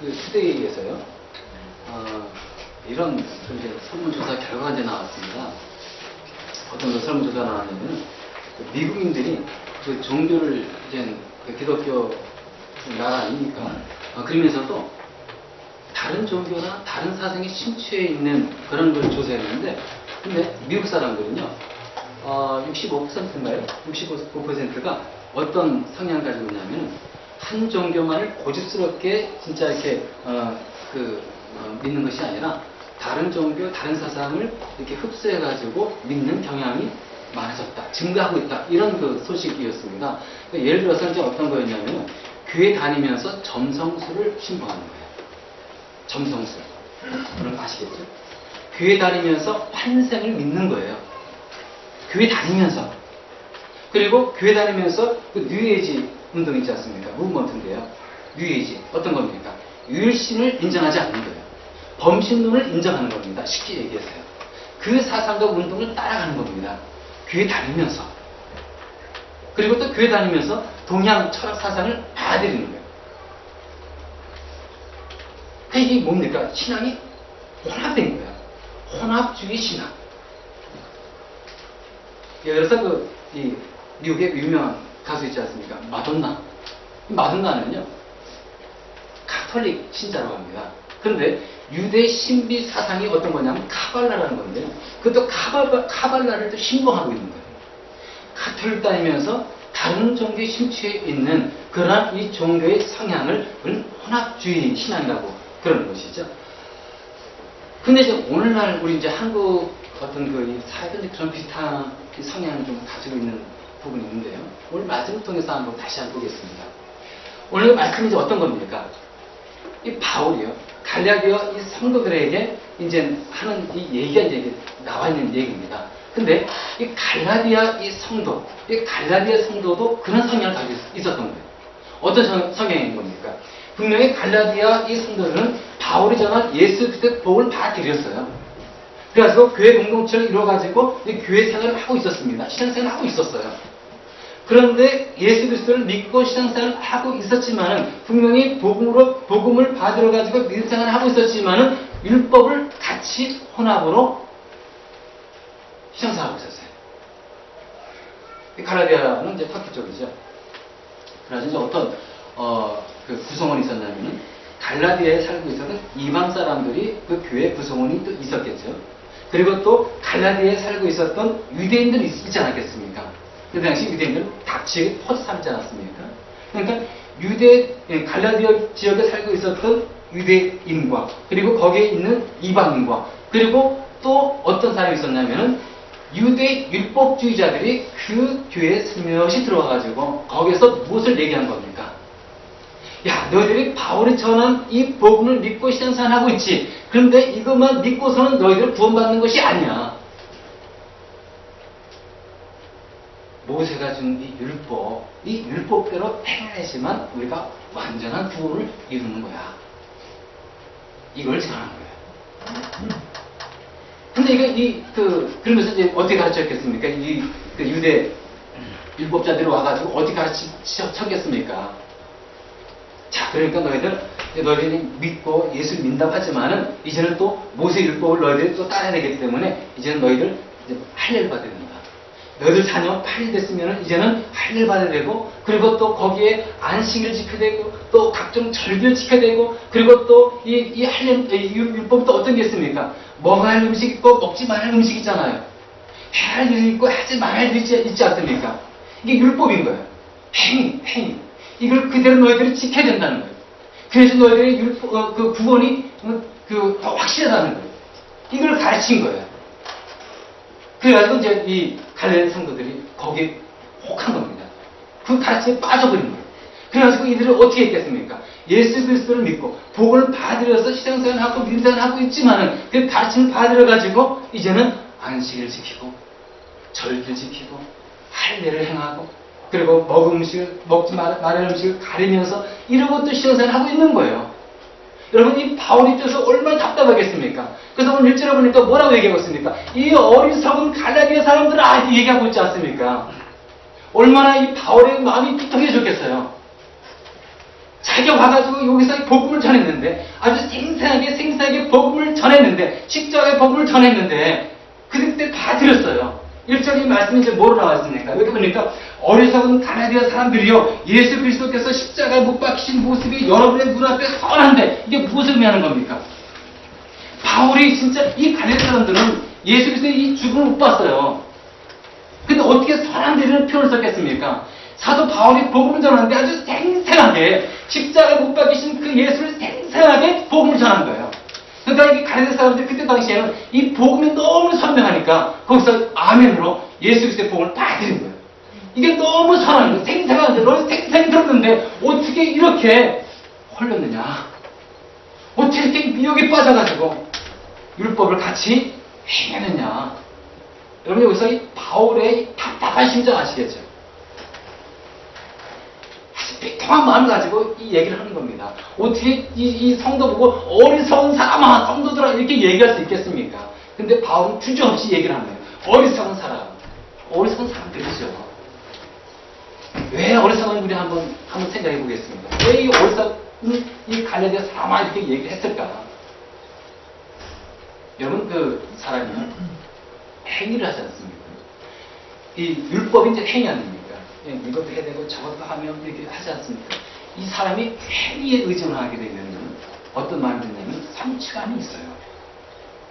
그 투데이에서요. 이런 이제 설문조사 결과가 이제 나왔습니다. 어떤 설문조사가 나왔냐면 미국인들이 그 종교를 이제 그 기독교 나라 아니니까 그러면서도 다른 종교나 다른 사상에 심취해 있는 그런 걸 조사했는데, 근데 미국 사람들은요 65%인가요? 65%가 어떤 성향을 가지고 있냐면 한 종교만을 고집스럽게 진짜 이렇게 믿는 것이 아니라 다른 종교, 다른 사상을 이렇게 흡수해가지고 믿는 경향이 많아졌다, 증가하고 있다, 이런 그 소식이었습니다. 그러니까 예를 들어서 이제 어떤 거였냐면 교회 다니면서 점성술을 신봉하는 거예요. 점성술. 여러분 아시겠죠? 교회 다니면서 환생을 믿는 거예요. 교회 다니면서. 그리고 교회 다니면서 그 뉴에이지 운동 있지 않습니까? 무브먼트인데요. 뉴에이지. 어떤 겁니까? 유일신을 인정하지 않는 거예요. 범신론을 인정하는 겁니다. 쉽게 얘기해서요. 그 사상과 운동을 따라가는 겁니다. 교회 다니면서. 그리고 또 교회 다니면서 동양 철학 사상을 받아들이는 거예요. 이게 뭡니까? 신앙이 혼합된 거예요. 혼합주의 신앙. 예를 들어서 이 미국의 유명한 가수 있지 않습니까? 마돈나. 마돈나는요 가톨릭 신자라고 합니다. 그런데 유대 신비 사상이 어떤 거냐면 카발라라는 건데요. 그것도 카발라를 또 신봉하고 있는 거예요. 가톨릭 다니면서 다른 종교에 심취해 있는 그러한 이 종교의 성향을 우리는 혼합주의 신앙이라고 그러는 것이죠. 근데 이제 오늘날 우리 이제 한국 어떤 그 사회도 그런 비슷한 성향을 좀 가지고 있는 부분이 있는데요. 오늘 말씀을 통해서 한번 다시 한번 보겠습니다. 오늘 말씀이 이제 어떤 겁니까? 이 바울이요. 갈라디아 이 성도들에게 이제 하는 이 얘기가 이제 나와 있는 얘기입니다. 근데 이 갈라디아 이 성도, 이 갈라디아 성도도 그런 성향을 가지고 있었던 거예요. 어떤 성향인 겁니까? 분명히 갈라디아 이 성도들은 바울이 전한 예수 그리스도의 복을 받아들였어요. 그래서 교회 공동체를 이루어가지고 교회 생활을 하고 있었습니다. 신앙생활을 하고 있었어요. 그런데 예수 그리스도를 믿고 신앙생활을 하고 있었지만은 분명히 복음을 받으러 가지고 믿음 생활을 하고 있었지만은 율법을 같이 혼합으로 신앙생활을 하고 있었어요. 갈라디아는 이제 터키 쪽이죠. 그래서 이제 어떤 그 구성원이 있었냐면은 갈라디아에 살고 있었던 이방 사람들이 그 교회 구성원이 또 있었겠죠. 그리고 또 갈라디아에 살고 있었던 유대인들이 있지 않았겠습니까? 그 당시 유대인들은 각 지역에 퍼져 살지 않았습니까? 그러니까 갈라디아 지역에 살고 있었던 유대인과 그리고 거기에 있는 이방인과 그리고 또 어떤 사람이 있었냐면은 유대 율법주의자들이 그 교회에 스며시 들어와가지고 거기서 무엇을 얘기한 겁니까? 야, 너희들이 바울이 전한 이 복음을 믿고 신앙생활하고 있지. 그런데 이것만 믿고서는 너희들 구원받는 것이 아니야. 모세가 준 이 율법대로 행해야지만 우리가 완전한 구원을 이루는 거야. 이걸 전하는 거야. 근데 그러면서 이제 어떻게 가르쳤겠습니까? 그 유대 율법자들이 와가지고 어떻게 가르쳤겠습니까? 자, 그러니까 너희들이 믿고 예수를 믿는다고 하지만은 이제는 또 모세 율법을 너희들이 또 따라야 되기 때문에 이제는 너희들 이제 할례를 받아야 된다. 너희들 자녀 8일 됐으면은 이제는 할례를 받아야 되고, 그리고 또 거기에 안식일을 지켜야 되고, 또 각종 절기를 지켜야 되고, 그리고 또 이 율법이 또 어떤 게 있습니까? 먹어야 할 음식 있고 먹지 말아야 할 음식 있잖아요. 해야 할 일이 있고 하지 말아야 할 일이 있지 않습니까? 이게 율법인 거예요. 행위. 이걸 그대로 너희들이 지켜야 된다는 거예요. 그래서 너희들의 그 구원이 더 확실하다는 거예요. 이걸 가르친 거예요. 그래가지고 이제 이 갈라디아 성도들이 거기에 혹한 겁니다. 그 가르침에 빠져버린 거예요. 그래가지고 이들은 어떻게 했겠습니까? 예수 그리스도를 믿고 복을 받으려서 신앙생활을 하고 믿음생활을 하고 있지만은 그 가르침을 받으려가지고 이제는 안식일을 지키고 절기를 지키고 할례를 행하고 그리고 먹지 말아야 음식을 가리면서 이런 것도 신앙생활을 하고 있는 거예요. 여러분, 이 바울 입장에서 얼마나 답답하겠습니까? 그래서 오늘 1절에 보니까 뭐라고 얘기하고 있습니까? 이 어리석은 갈라디아 사람들은 얘기하고 있지 않습니까? 얼마나 이 바울의 마음이 삐뚤해졌겠어요. 자기가 와가지고 여기서 복음을 전했는데, 아주 생생하게 복음을 전했는데, 십자가의 복음을 전했는데, 그때 다 들었어요. 1절의 말씀이 이제 뭐로 나왔습니까? 여기 보니까 어리석은 가나디아 사람들이요, 예수 그리스도께서 십자가에 못 박히신 모습이 여러분의 눈앞에 선한데, 이게 무엇을 의미하는 겁니까? 바울이 진짜 이 가나디아 사람들은 예수 그리스도의 이 죽음을 못 봤어요. 근데 어떻게 선한들이라는 표현을 썼겠습니까? 사도 바울이 복음을 전하는데 아주 생생하게 십자가에 못 박히신 그 예수를 생생하게 복음을 전한 거예요. 그러니까 이 가나디아 사람들 그때 당시에는 이 복음이 너무 선명하니까 거기서 아멘으로 예수 그리스도의 복음을 받아들인 거예요. 이게 너무 선한 거예요. 생생한데 너무 생생히 들었는데 어떻게 이렇게 홀렸느냐? 어떻게 이렇게 미혹에 빠져가지고 율법을 같이 행하느냐? 여러분 여기서 이 바울의 답답한 심정 아시겠죠? 아주 비통한 마음을 가지고 이 얘기를 하는 겁니다. 어떻게 이 성도 보고 어리석은 사람아, 성도들아 이렇게 얘기할 수 있겠습니까? 근데 바울은 주저없이 얘기를 하는 거예요. 어리석은 사람, 어리석은 사람들이죠. 왜 어리석은 우리 한번 생각해 보겠습니다. 왜 이 어리석은 이 가나디아 사람아 이렇게 얘기를 했을까? 여러분 그 사람이 행위를 하지 않습니까? 이 율법이 이제 행위 아닙니까? 이것도 해야 되고 저것도 하면 이렇게 하지 않습니까? 이 사람이 행위에 의존하게 되면 어떤 마음이 드냐면 성취감이 있어요.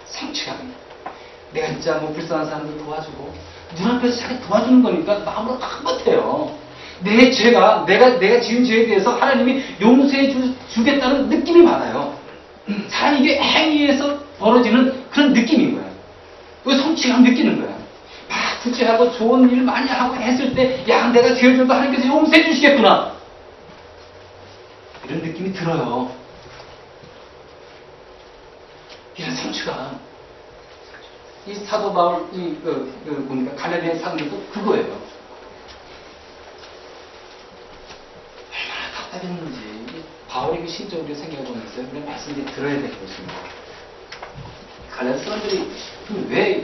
성취감이. 내가 진짜 뭐 불쌍한 사람들 도와주고 눈앞에서 자기 도와주는 거니까 마음으로 흐뭇해요. 내 죄가 내가 지은 죄에 대해서 하나님이 용서해 주겠다는 느낌이 받아요. 사람이 이게 행위에서 벌어지는 그런 느낌인 거예요. 그 성취감 느끼는 거야. 막 구제하고 좋은 일 많이 하고 했을 때, 야, 내가 죄를 져도 하나님께서 용서해 주시겠구나. 이런 느낌이 들어요. 이런 성취감. 이 사도 바울, 뭡니까? 가나디아 사람들도 그거예요. 얼마나 답답했는지. 바울의 그 심정을 생각해보면서 그런 말씀을 들어야 되는 것입니다. 가나디아 사람들이 왜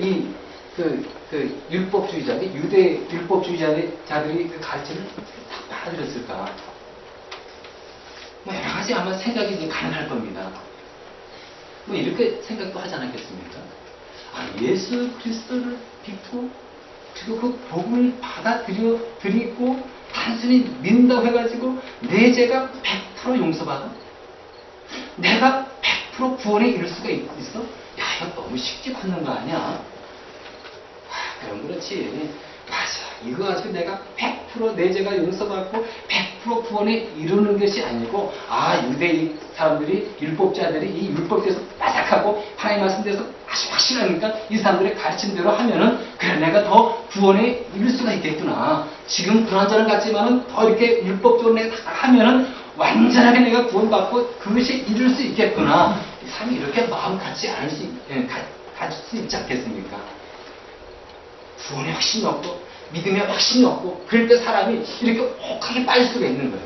율법주의자들, 유대 율법주의자들이 그 가르침을 다 받아들였을까? 뭐 여러 가지 아마 생각이 이제 가능할 겁니다. 뭐 이렇게 생각도 하지 않았겠습니까? 아, 예수 그리스도를 믿고 그리고 그 복음을 받아들이고 단순히 믿는다고 해가지고 내 죄가 100% 용서받아? 내가 100% 구원에 이를 수가 있어? 야, 이거 너무 쉽게 받는 거 아니야? 그럼 그렇지. 맞아. 이거 가지고 내가 100% 내 죄가 용서받고 100% 구원에 이루는 것이 아니고, 아, 유대 사람들이, 율법자들이 이 율법에서 바삭하고 하나님 말씀대로 아주 확실하니까 이 사람들의 가르침대로 하면은 그래, 내가 더 구원에 이룰 수가 있겠구나. 지금 그런저런 같지만은 더 이렇게 율법적으로 내가 하면은 완전하게 내가 구원받고 그것이 이룰 수 있겠구나. 이 사람이 이렇게 마음 갖지 않을 가질 수 있지 않겠습니까? 구원에 확신이 없고 믿음에 확신이 없고 그럴 때 사람이 이렇게 혹하게 빠질 수가 있는 거예요.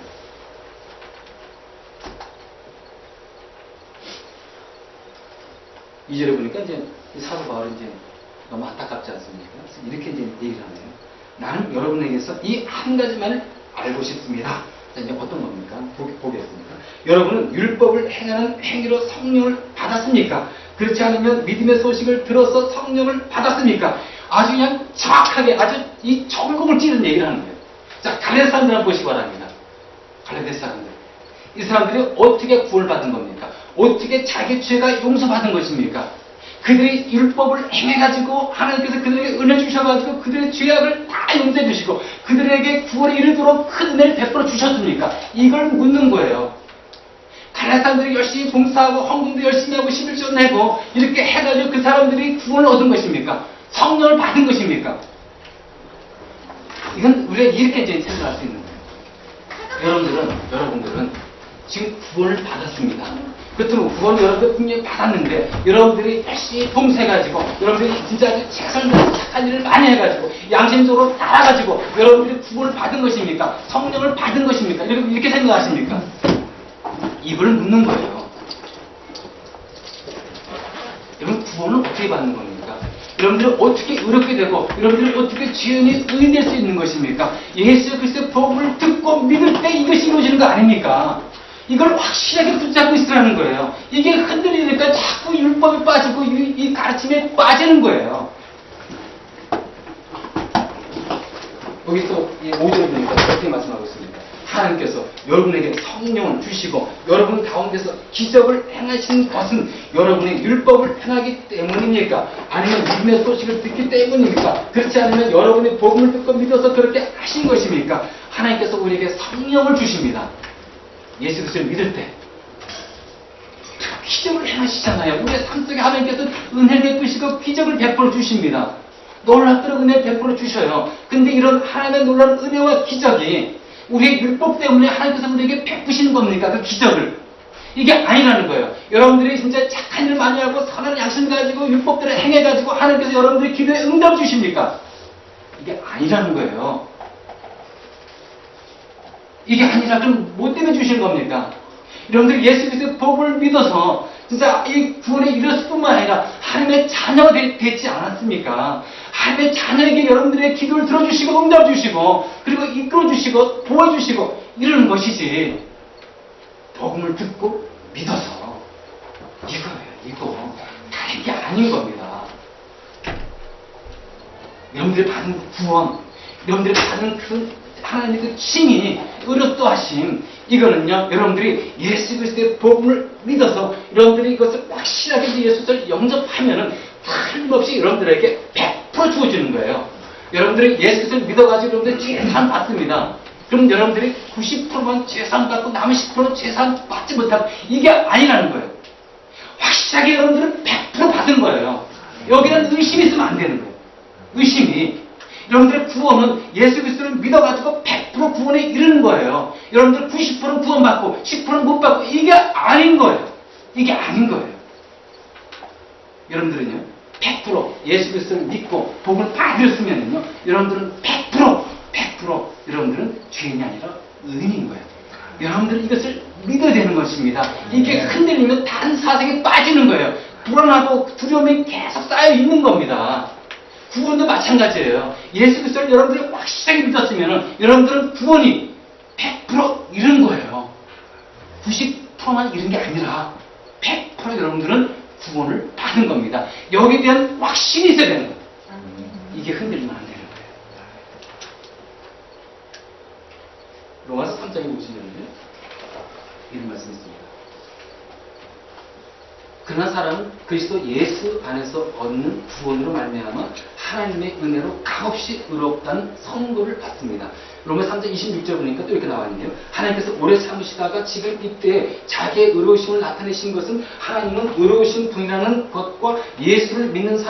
이절에 보니까 이제 사도 바울이 이제 너무 안타깝지 않습니까? 그래서 이렇게 이제 얘기를 하네요. 나는 여러분에게서 이 한 가지만을 알고 싶습니다. 자, 이제 어떤 겁니까? 보겠습니다. 여러분은 율법을 행하는 행위로 성령을 받았습니까? 그렇지 않으면 믿음의 소식을 들어서 성령을 받았습니까? 아주 그냥 정확하게 아주 이 전공을 찌는 얘기를 하는 거예요. 자, 갈레 사람들 한번 보시기 바랍니다. 갈레 사람들. 이 사람들이 어떻게 구원을 받은 겁니까? 어떻게 자기 죄가 용서받은 것입니까? 그들이 율법을 행해가지고 하나님께서 그들에게 은혜 주셔가지고 그들의 죄악을 다 용서해 주시고 그들에게 구원에 이르도록 큰 은혜를 베풀어 주셨습니까? 이걸 묻는 거예요. 가나안 사람들이 열심히 봉사하고 헌금도 열심히 하고 11조 내고 이렇게 해가지고 그 사람들이 구원을 얻은 것입니까? 성령을 받은 것입니까? 이건 우리가 이렇게 이제 생각할 수 있는 거예요. 여러분들은 지금 구원을 받았습니다. 그렇다면 구원을 여러분들 분명히 받았는데 여러분들이 열심히 봉사해가지고 여러분들이 진짜 아주 최선을 다해서 착한 일을 많이 해가지고 양심적으로 따라가지고 여러분들이 구원을 받은 것입니까? 성령을 받은 것입니까? 이렇게 생각하십니까? 이걸 묻는 거예요. 여러분 구원을 어떻게 받는 겁니까? 여러분들은 어떻게 의롭게 되고 여러분들은 어떻게 죄인이 의인될 수 있는 것입니까? 예수 그리스도의 복음을 듣고 믿을 때 이것이 이루어지는 거 아닙니까? 이걸 확실하게 붙잡고 있으라는 거예요. 이게 흔들리니까 자꾸 율법에 빠지고 이 가르침에 빠지는 거예요. 여기 또 5절에 보니까 그렇게 말씀하고 있습니다. 하나님께서 여러분에게 성령을 주시고 여러분 가운데서 기적을 행하신 것은 여러분의 율법을 행하기 때문입니까? 아니면 믿음의 소식을 듣기 때문입니까? 그렇지 않으면 여러분의 복음을 듣고 믿어서 그렇게 하신 것입니까? 하나님께서 우리에게 성령을 주십니다. 예수 그리스도를 믿을 때 기적을 행하시잖아요. 우리의 삶 속에 하나님께서 은혜를 베푸시고 기적을 베풀어 주십니다. 놀랍도록 은혜 베풀어 주셔요. 근데 이런 하나님의 놀라운 은혜와 기적이 우리의 율법 때문에 하나님께서 우리에게 베푸시는 겁니까? 그 기적을. 이게 아니라는 거예요. 여러분들이 진짜 착한 일 많이 하고 선한 양심 가지고 율법대로 행해가지고 하나님께서 여러분들의 기도에 응답 주십니까? 이게 아니라는 거예요. 이게 아니라 그럼 뭐 때문에 주시는 겁니까? 여러분들이 예수 그리스도의 복을 믿어서 진짜 이 구원에 이뤘을 뿐만 아니라 하나님의 자녀가 됐지 않았습니까? 하나님의 자녀에게 여러분들의 기도를 들어주시고 응답 주시고 그리고 이끌어주시고 도와주시고 이러는 것이지 복음을 듣고 믿어서 이거예요. 이거 다른 게 아닌 겁니다. 여러분들이 받은 구원, 여러분들이 받은 그 하나님의 그 칭이 의롭도하심 이거는요 여러분들이 예수 그리스도의 복음을 믿어서 여러분들이 이것을 확실하게 예수를 영접하면은 틀림없이 여러분들에게 100% 주어지는 거예요. 여러분들이 예수 그리스도를 믿어가지고 여러분들 죄산 받습니다. 그럼 여러분들이 90%만 죄산 받고 남은 10%는 죄산 받지 못하고 이게 아니라는 거예요. 확실하게 여러분들은 100% 받은 거예요. 여기는 의심이 있으면 안 되는 거예요. 의심이. 여러분들의 구원은 예수 그리스도를 믿어가지고 100% 구원에 이르는 거예요. 여러분들 90%는 구원받고 10%는 못 받고 이게 아닌 거예요. 이게 아닌 거예요. 여러분들은요 100% 예수 그리스도를 믿고 복을 받으셨으면요 여러분들은 100% 여러분들은 죄인이 아니라 의인인 거예요. 여러분들은 이것을 믿어야 되는 것입니다. 이게 흔들리면 다른 사색에 빠지는 거예요. 불안하고 두려움이 계속 쌓여 있는 겁니다. 구원도 마찬가지예요. 예수 그리스도를 여러분들이 확실하게 믿었으면 여러분들은 구원이 100% 이른 거예요. 90%만 이른 게 아니라 100% 여러분들은 구원을 받은 겁니다. 여기에 대한 확신이 있어야 되는 거예요. 이게 흔들리면 안 되는 거예요. 로마서 3장에 보시면요 이런 말씀이 있습니다. 그러나 사람은 그리스도 예수 안에서 얻는 구원으로 말미암아 하나님의 은혜로 값없이 의롭다는 선고를 받습니다. 로마 3장 26절 보니까 또 이렇게 나와 있네요. 하나님께서 오래 참으시다가 지금 이때 자기의 의로우심을 나타내신 것은 하나님은 의로우신 분이라는 것과 예수를 믿는 사람